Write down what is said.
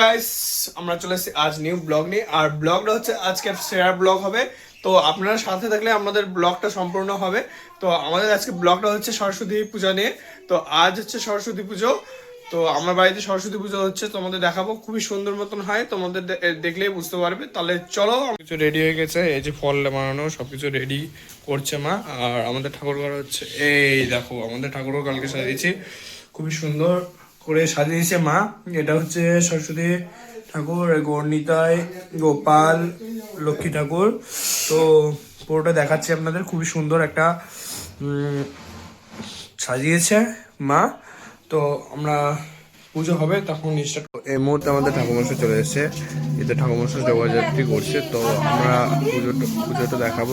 Guys, আমরা চলে এসেছি আজ নিউ ব্লগ নিয়ে। আর ব্লগটা হচ্ছে আজকে শেয়ার ব্লগ হবে। তো আপনারা সাথে থাকলে আমাদের ব্লগটা সম্পূর্ণ হবে। তো আমাদের আজকে ব্লগটা হচ্ছে সরস্বতী পূজা নিয়ে। তো আজ হচ্ছে সরস্বতী পুজো। তো আমার বাড়িতে সরস্বতী পুজো হচ্ছে, তোমাদের দেখাবো, খুবই সুন্দর মতন হয়, তোমাদের দেখলেই বুঝতে পারবে। তাহলে চলো, কিছু রেডি হয়ে গেছে, এই যে ফল বানানো সবকিছু রেডি করছে মা। আর আমাদের ঠাকুর ঘর হচ্ছে, এই দেখো আমাদের ঠাকুর ঘর কালকে সাজিয়েছি, খুবই সুন্দর করে সাজিয়েছে মা। এটা হচ্ছে সরস্বতী ঠাকুর, গৌরনিতাই, গোপাল, লক্ষ্মী ঠাকুর। তো পুরোটা দেখাচ্ছি আপনাদের, খুবই সুন্দর একটা সাজিয়েছে মা। তো আমরা পুজো হবে তখন স্টার্ট। এই মুহূর্তে আমাদের ঠাকুরমশাই চলে এসেছে, এতে ঠাকুরমশাই জবরদস্তি করছে। তো আমরা পুজোটা দেখাবো।